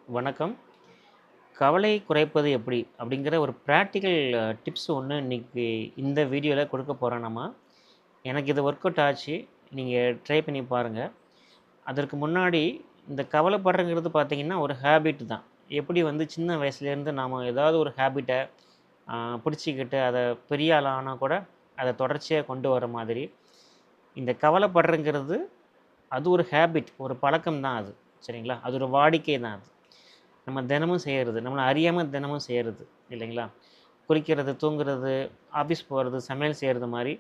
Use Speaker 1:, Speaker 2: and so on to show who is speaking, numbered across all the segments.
Speaker 1: வணக்கம். கவலை குறைப்பது எப்படி? அப்படிங்கிற ஒரு பிராக்டிகல் டிப்ஸ் ஒண்ணு இன்னைக்கு இந்த வீடியோல கொடுக்க போறோம் நம்ம. எனக்கு இது ஒர்க் அவுட் ஆச்சு. நீங்க ட்ரை பண்ணி பாருங்க. அதற்கு முன்னாடி இந்த கவலைப்படுறங்கிறது பார்த்தீங்கன்னா, ஒரு ஹேபிட் தான். எப்படி வந்து சின்ன வயசுலேருந்து நாம ஏதாவது ஒரு ஹேபிட்ட அ பிடிச்சுக்கிட்டு, அத பெரிய ஆள் ஆனா கூட அத தொடர்ச்சியா கொண்டு வர மாதிரி, இந்த கவலைப்படுறங்கிறது அது ஒரு ஹேபிட், ஒரு பழக்கம் தான் அது. சரிங்களா? அது ஒரு வாடிக்கை தான் அது. நம்ம தினமும் செய்யறது. நம்மள அறியாம தினமும் செய்யறது இல்லைங்களா? குளிக்கிறது, தூங்குறது, ஆஃபீஸ் போறது, சமையல் செய்றது மாரி,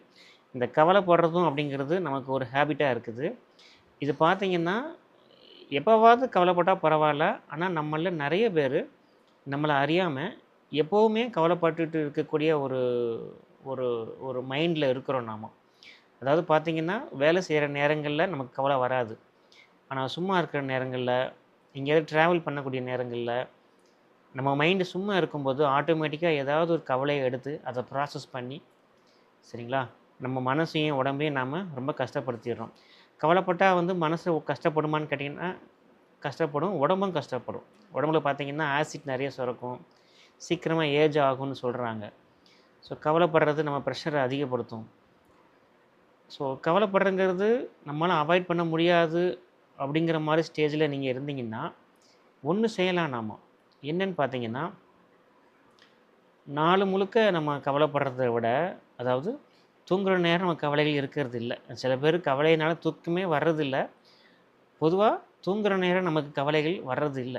Speaker 1: இந்த கவலைப்படுறதும் அப்படிங்கிறது நமக்கு ஒரு ஹேபிட்டா இருக்குது. இது பார்த்தீங்கன்னா, எப்பவாவது கவலைப்பட்டா பரவால்ல. ஆனா, நம்மள்ல நெறைய பேரு நம்மள அறியாம எப்பவுமே கவலைப்பட்டுட்டு இருக்கக்கூடிய ஒரு ஒரு ஒரு மைண்ட்ல இருக்கிறோம் நாம. அதாவது பார்த்தீங்கன்னா, வேலை செய்ற நேரங்கள்ல நமக்கு கவலை வராது. ஆனா, சும்மா இருக்கிற நேரங்கள்ல, எங்கேயாவது ட்ராவல் பண்ணக்கூடிய நேரங்கள்ல நம்ம மைண்டு சும்மா இருக்கும்போது ஆட்டோமேட்டிக்கா ஏதாவது ஒரு கவலைய எடுத்து அத ப்ராசஸ் பண்ணி, சரிங்களா? நம்ம மனசையும், உடம்பையும் நாம ரொம்ப கஷ்டப்படுத்திர்றோம். கவலைப்பட்டா வந்து மனசு கஷ்டப்படுமான்னு கேட்டீங்கன்னா, கஷ்டப்படும். உடம்பும் கஷ்டப்படும். உடம்புல பார்த்தீங்கன்னா, ஆசிட் நெறைய சுரக்கும். சீக்கிரமா ஏஜ் ஆகும்னு சொல்றாங்க. ஸோ கவலைப்படுறது நம்ம ப்ரெஷர அதிகப்படுத்தும். ஸோ கவலைப்படுறங்கிறது நம்மளால அவாய்ட் பண்ண முடியாது அப்படிங்கிற மாரி ஸ்டேஜ்ல நீங்க இருந்தீங்கன்னா, ஒண்ணு செய்யலாம் நாம. என்னன்னு பார்த்தீங்கன்னா, நாளு முழுக்க நம்ம கவலைப்படுறத விட, அதாவது தூங்குற நேரம் நமக்கு கவலைகள் இருக்கிறது இல்ல. சில பேரு கவலையினால தூக்கமே வர்றதில்ல. பொதுவா தூங்குற நேரம் நமக்கு கவலைகள் வர்றது இல்ல.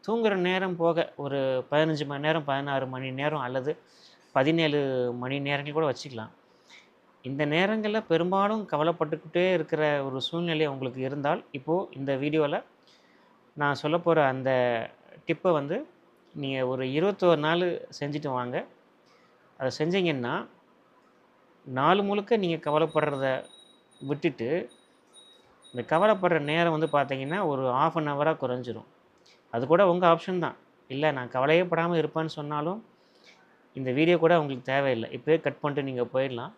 Speaker 1: தூங்குற நேரம் போக ஒரு 15 மணி நேரம், 16 மணி நேரம் அல்லது 17 மணி நேரங்கள் கூட வச்சுக்கலாம். இந்த நேரங்கள்ல பெரும்பாலும் கவலைப்பட்டுக்கிட்டே இருக்கிற ஒரு சூழ்நிலை உங்களுக்கு இருந்தால், இப்போ இந்த வீடியோல நான் சொல்லப்போற அந்த டிப்ப வந்து நீங்க ஒரு 21 நாளு செஞ்சுட்டு வாங்க. அத செஞ்சீங்கன்னா நாள் முழுக்க நீங்க கவலைப்படுறத விட்டுட்டு, இந்த கவலைப்படுற நேரம் வந்து பார்த்தீங்கன்னா, ஒரு 1/2 அன் ஹவரா குறைஞ்சிரும். அது கூட உங்க ஆப்ஷன் தான். இல்ல நான் கவலையே படாம இருப்பேன்னு சொன்னாலும், இந்த வீடியோ கூட உங்களுக்கு தேவையில்ல. இப்பயே கட் பண்ணிட்டு நீங்க போயிடலாம்.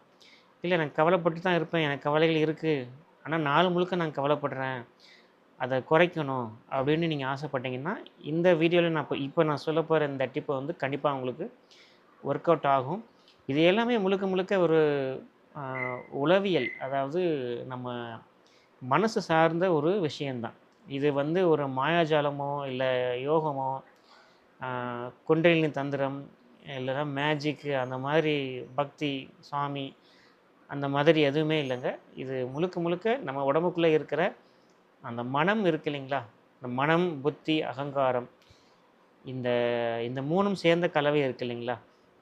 Speaker 1: இல்ல நான் கவலைப்பட்டு தான் இருப்பேன். எனக்கு கவலைகள் இருக்கு. ஆனா நாள் முழுக்க நான் கவலைப்படுறேன். அத குறைக்கணும் அப்படின்னு நீங்க ஆசைப்பட்டீங்கன்னா, இந்த வீடியோல நான் இப்ப நான் சொல்லப்போற இந்த டிப்ப வந்து கண்டிப்பா உங்களுக்கு ஒர்க் அவுட் ஆகும். இது எல்லாமே முழுக்க முழுக்க ஒரு அ உளவியல். அதாவது நம்ம மனசு சார்ந்த ஒரு விஷயம் தான். இது வந்து ஒரு மாயாஜாலமோ, இல்ல யோகமோ, அ குண்டலினி தந்திரம், இல்லன்னா மேஜிக் அந்த மாதிரி பக்தி, சாமி அந்த மாதிரி எதுவுமே இல்லங்க. இது முழுக்க முழுக்க நம்ம உடம்புக்குள்ள இருக்கிற அந்த மனம் இருக்கு இல்லைங்களா? இந்த மனம், புத்தி, அகங்காரம் இந்த இந்த 3ம் சேர்ந்த கலவை இருக்கு இல்லைங்களா?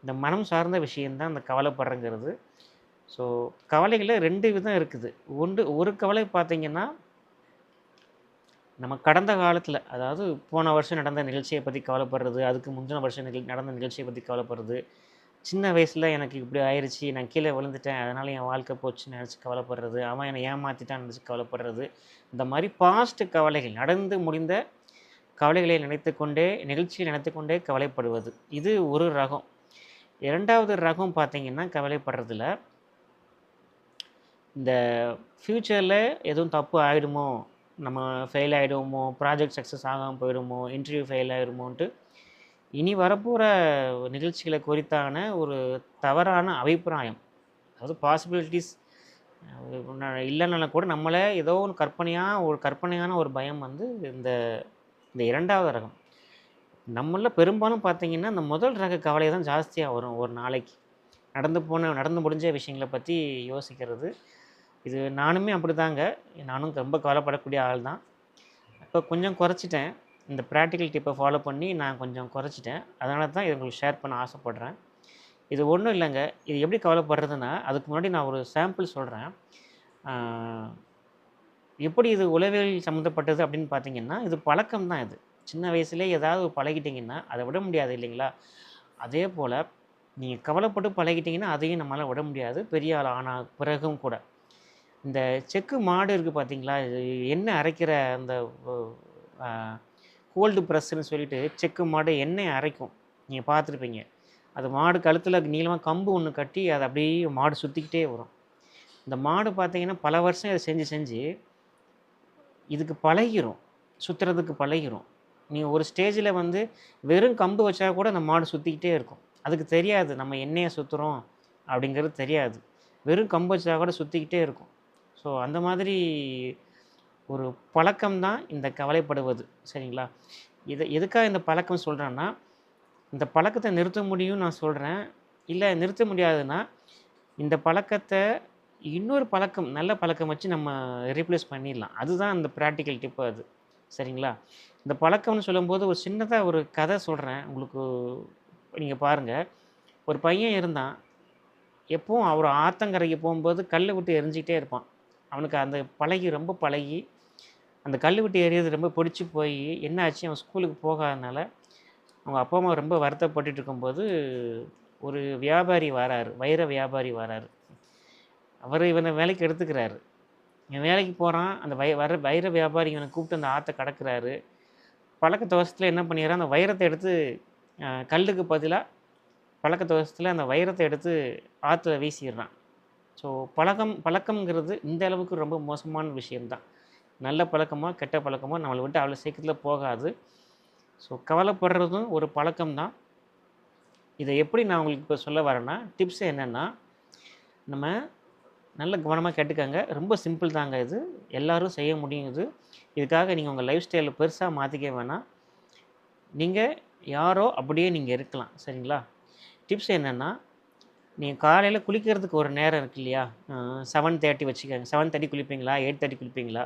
Speaker 1: இந்த மனம் சார்ந்த விஷயம் தான் இந்த கவலைப்படுறங்கிறது. ஸோ கவலைகள்ல 2 விதம் இருக்குது. ஒரு கவலை பார்த்தீங்கன்னா நம்ம கடந்த காலத்தில, அதாவது போன வருஷம் நடந்த நிகழ்ச்சிய பத்தி கவலைப்படுறது, அதுக்கு முந்தின வருஷம் நடந்த நிகழ்ச்சிய பத்தி கவலைப்படுறது, சின்ன வயசுல எனக்கு இப்படி ஆயிருச்சு, நான் கீழ விழுந்துட்டேன், அதனால என் வாழ்க்கை போச்சுன்னு நெனச்சு கவலைப்படுறது, அவன் என்னை ஏமாத்திட்டான்னு நெனச்சு கவலைப்படுறது, இந்த மாரி பாஸ்ட் கவலைகள், நடந்து முடிந்த கவலைகளை நினைத்துக்கொண்டே நிகழ்ச்சியை நினைத்துக்கொண்டே கவலைப்படுவது. இது ஒரு ரகம். 2வது ரகம் பார்த்தீங்கன்னா, கவலைப்படுறதுல, இந்த ஃப்யூச்சர்ல எதுவும் தப்பு ஆயிடுமோ? நம்ம ஃபெயில் ஆயிடுவோமோ? ப்ராஜெக்ட் சக்சஸ் ஆகாம போயிடுமோ? இன்டர்வியூ ஃபெயில் ஆயிருமோன்ட்டு, இனி வரப்போற நிகழ்ச்சிகள குறித்தான ஒரு தவறான அபிப்பிராயம். அதாவது பாசிபிலிட்டீஸ் இல்லனாலும் கூட நம்மளே ஏதோ ஒண்ணு ஒரு கற்பனையான ஒரு பயம் வந்து இந்த இந்த 2வது ரகம். நம்மள்ல பெரும்பாலும் பார்த்தீங்கன்னா, இந்த முதல் ரக கவலை தான் ஜாஸ்தியா வரும் ஒரு நாளைக்கு. நடந்து முடிஞ்ச விஷயங்கள பத்தி யோசிக்கிறது. இது நானுமே அப்படிதாங்க. நானும் ரொம்ப கவலைப்படக்கூடிய ஆள் தான். இப்ப கொஞ்சம் குறைச்சுட்டேன். இந்த பிராக்டிகல் டிப்ப ஃபாலோ பண்ணி நான் கொஞ்சம் குறைச்சுட்டேன். அதனால தான் இத உங்களுக்கு ஷேர் பண்ண ஆசைப்படுறேன். இது ஒண்ணும் இல்லங்க. இது எப்படி கவலைப்படுறதுன்னா, அதுக்கு முன்னாடி நான் ஒரு சாம்பிள் சொல்றேன். ஆ எப்படி இது உளவியல் சம்மந்தப்பட்டது அப்படின்னு பார்த்தீங்கன்னா, இது பழக்கம் தான் இது. சின்ன வயசுலயே ஏதாவது பழகிட்டீங்கன்னா, அத விட முடியாது இல்லைங்களா? அதேபோல நீங்க கவலைப்பட்டு பழகிட்டீங்கன்னா, அதையும் நம்மால விட முடியாது. பெரிய ஆள் ஆன பிறகும் கூட. இந்த செக்கு மாடு இருக்கு பார்த்தீங்களா? இது எண்ணெய் அரைக்கிற அந்த ஒ அ கோல்டு பிரஸ்ன்னு சொல்லிட்டு செக்கு மாடு எண்ணெய அரைக்கும். நீங்க பார்த்துருப்பீங்க. அது மாடு கழுத்தில நீளமா கம்பு ஒண்ணு கட்டி, அத அப்படியே மாடு சுத்திக்கிட்டே வரும். இந்த மாடு பார்த்தீங்கன்னா, பல வருஷம் இத செஞ்சு செஞ்சு இதுக்கு பழகிரும். சுத்துறதுக்கு பழகிரும். ஒரு ஸ்டேஜில் வந்து வெறும் கம்பு வச்சா கூட அந்த மாடு சுற்றிக்கிட்டே இருக்கும். அதுக்கு தெரியாது நம்ம எண்ணெயை சுற்றுறோம் அப்படிங்கிறது தெரியாது. வெறும் கம்பு வச்சா கூட சுற்றிக்கிட்டே இருக்கும். ஸோ அந்த மாதிரி ஒரு பழக்கம் தான் இந்த கவலைப்படுவது. சரிங்களா? எதுக்காக இந்த பழக்கம் சொல்கிறேன்னா, இந்த பழக்கத்தை நிறுத்த முடியும்னு நான் சொல்கிறேன். இல்லை நிறுத்த முடியாதுன்னா, இந்த பழக்கத்தை இன்னொரு பழக்கம், நல்ல பழக்கம் வச்சு நம்ம ரீப்ளேஸ் பண்ணிடலாம். அதுதான் அந்த ப்ராக்டிக்கல் டிப்பு அது. சரிங்களா? இந்த பழக்கம்னு சொல்லும்போது ஒரு சின்னதா ஒரு கதை சொல்கிறேன். உங்களுக்கு நீங்க பாருங்க. ஒரு பையன் இருந்தான். எப்பவும் அவர் ஆத்தங்கரைக்கு போகும்போது கல்ல விட்டு எறிஞ்சிக்கிட்டே இருப்பான். அவனுக்கு அந்த ரொம்ப பழகி, அந்த கல்லு விட்டு எறியறது ரொம்ப பிடிச்சு போய் என்ன ஆச்சு, அவன் ஸ்கூலுக்கு போகாதனால, அவங்க அப்பா, அம்மா ரொம்ப வருத்தப்பட்டுட்டு இருக்கும்போது, ஒரு வியாபாரி வராரு. வைர வியாபாரி வராரு. அவரு இவன வேலைக்கு எடுத்துக்கிறாரு. இவன் வேலைக்கு போறான். அந்த வர வைர வியாபாரி இவன கூப்பிட்டு அந்த ஆத்த கடக்குறாரு. பழக்க தோஷத்தில என்ன பண்ணிடுறான், அந்த வைரத்த எடுத்து கல்லுக்கு பதிலா பழக்க தோஷத்தில அந்த வைரத்த எடுத்து ஆத்துல வீசிர்றான். ஸோ பழக்கம்ங்கிறது இந்த அளவுக்கு ரொம்ப மோசமான விஷயம் தான். நல்ல பழக்கமோ, கெட்ட பழக்கமோ நம்மள விட்டு அவ்வளோ சீக்கிரத்தில போகாது. ஸோ கவலைப்படுறதும் ஒரு பழக்கம் தான். இத எப்படி நான் உங்களுக்கு இப்போ சொல்ல வரேன்னா, டிப்ஸ் என்னன்னா, நம்ம நல்ல கவனமா கேட்டுக்கங்க. ரொம்ப சிம்பிள் தாங்க இது. எல்லாரும் செய்ய முடியும் இது. இதுக்காக நீங்க உங்க லைஃப் ஸ்டைல பெருசா மாத்திக்க வேணாம். நீங்க யாரோ அப்படியே நீங்க இருக்கலாம். சரிங்களா? டிப்ஸ் என்னன்னா, நீங்க காலையில குளிக்கிறதுக்கு ஒரு நேரம் இருக்கு இல்லையா? 7:30 வச்சுக்கங்க. 7:30 குளிப்பீங்களா? 8:30 குளிப்பீங்களா?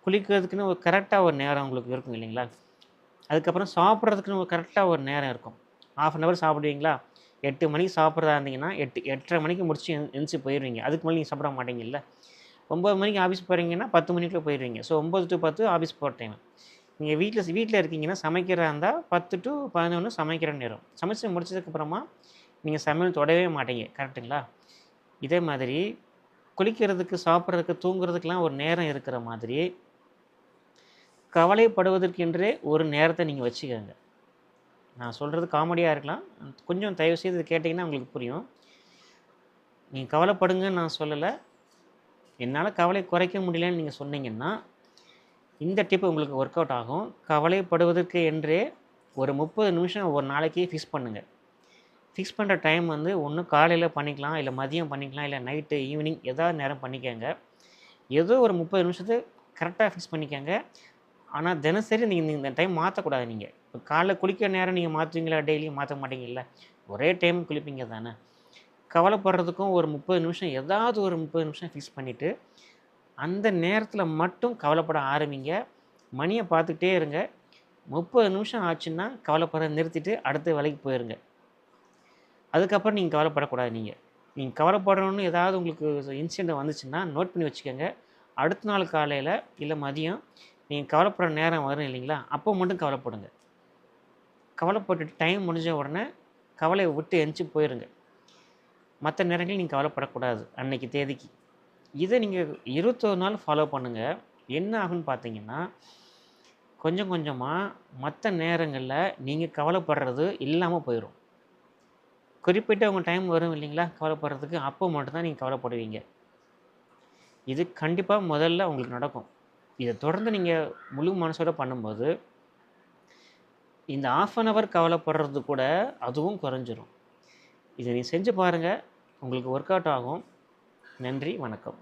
Speaker 1: குளிக்கிறதுக்குன்னு ஒரு கரெக்ட்டா ஒரு நேரம் உங்களுக்கு இருக்கும் இல்லைங்களா? அதுக்கப்புறம் சாப்பிட்றதுக்குன்னு ஒரு கரெக்ட்டா ஒரு நேரம் இருக்கும். 1/2 ஹவர் சாப்பிடுவீங்களா? 8 மணிக்கு சாப்பிட்றதா இருந்தீங்கன்னா, 8:30 மணிக்கு முடிச்சு எந்திரிச்சு போயிருவீங்க. அதுக்கு மேல நீங்க சாப்பிட மாட்டீங்கல்ல. 9 மணிக்கு ஆஃபீஸ் போகிறீங்கன்னா, 10 மணிக்குள்ள போயிருவீங்க. ஸோ 9 டூ 10 ஆஃபீஸ் போற டைம். நீங்க வீட்ல இருக்கீங்கன்னா, சமைக்கிறதா இருந்தா 10 டூ 11 சமைக்கிற நேரம். சமைச்சு முடிச்சதுக்கப்புறமா, நீங்க சமையல் தொடவே மாட்டீங்க. கரெக்ட்டுங்களா? இதே மாதிரி குளிக்கிறதுக்கு, சாப்பிட்றதுக்கு, தூங்குறதுக்குலாம் ஒரு நேரம் இருக்கிற மாதிரி, கவலைப்படுவதற்கென்றே ஒரு நேரத்த நீங்க வச்சுக்கங்க. நான் சொல்றது காமெடியா இருக்கலாம். கொஞ்சம் தயவுசெய்து இத கேட்டீங்கன்னா உங்களுக்கு புரியும். நீங்க கவலைப்படுங்கன்னு நான் சொல்லல. என்னால கவலை குறைக்க முடியலன்னு நீங்க சொன்னீங்கன்னா, இந்த டிப் உங்களுக்கு ஒர்க் அவுட் ஆகும். கவலைப்படுவதற்கு என்றே ஒரு 30 நிமிஷம் ஒரு நாளைக்கு ஃபிக்ஸ் பண்ணுங்க. ஃபிக்ஸ் பண்ற டைம் வந்து ஒண்ணு காலையில பண்ணிக்கலாம், இல்ல மதியம் பண்ணிக்கலாம், இல்ல நைட்டு, ஈவினிங் ஏதாவது நேரம் பண்ணிக்கங்க. ஏதோ ஒரு 30 நிமிஷத்த கரெக்ட்டா ஃபிக்ஸ் பண்ணிக்கங்க. ஆனா தினசரி நீங்க இந்த டைம் மாத்தக்கூடாது நீங்க. இப்ப காலைல குளிக்கிற நேரம் நீங்க மாத்துவீங்களா? டெய்லியும் மாத்த மாட்டீங்கல்ல. ஒரே டைம் குளிப்பீங்க தானே. கவலைப்படுறதுக்கும் ஒரு 30 நிமிஷம் ஏதாவது ஒரு 30 நிமிஷம் ஃபிக்ஸ் பண்ணிட்டு, அந்த நேரத்தில மட்டும் கவலைப்பட ஆரம்பிங்க. மணிய பார்த்துக்கிட்டே இருங்க. 30 நிமிஷம் ஆச்சுன்னா, கவலைப்படுறத நிறுத்திட்டு அடுத்த வேலைக்கு போயிருங்க. அதுக்கப்புறம் நீங்க கவலைப்படக்கூடாது நீங்க. நீங்க கவலைப்படணும்னு ஏதாவது உங்களுக்கு இன்சிடென்ட் வந்துச்சுன்னா, நோட் பண்ணி வச்சுக்கங்க. அடுத்த நாள் காலையில, இல்ல மதியம் நீங்க கவலைப்படுற நேரம் வரும் இல்லைங்களா? அப்போ மட்டும் கவலைப்படுங்க. கவலைப்பட்டுட்டு டைம் முடிஞ்ச உடனே கவலைய விட்டு எந்திச்சு போயிருங்க. மத்த நேரங்கள்ல நீங்க கவலைப்படக்கூடாது, அன்னைக்கு தேதிக்கு. இத நீங்க 21 நாள் ஃபாலோ பண்ணுங்க. என்ன ஆகும்ன்னு பார்த்தீங்கன்னா, கொஞ்சம் கொஞ்சமா மத்த நேரங்கள்ல நீங்க கவலைப்படுறது இல்லாம போயிரும். குறிப்பிட்ட உங்க டைம் வரும் இல்லைங்களா? கவலைப்படுறதுக்கு. அப்போ மட்டும் தான் நீங்க கவலைப்படுவீங்க. இது கண்டிப்பா முதல்ல உங்களுக்கு நடக்கும். இத தொடர்ந்து நீங்க முழு மனசோட பண்ணும்போது, இந்த 1/2 ஹவர் கவலைப்படுறது கூட அதுவும் குறைஞ்சிரும். இத நீங்க செஞ்சு பாருங்க. உங்களுக்கு ஒர்க் அவுட் ஆகும். நன்றி, வணக்கம்.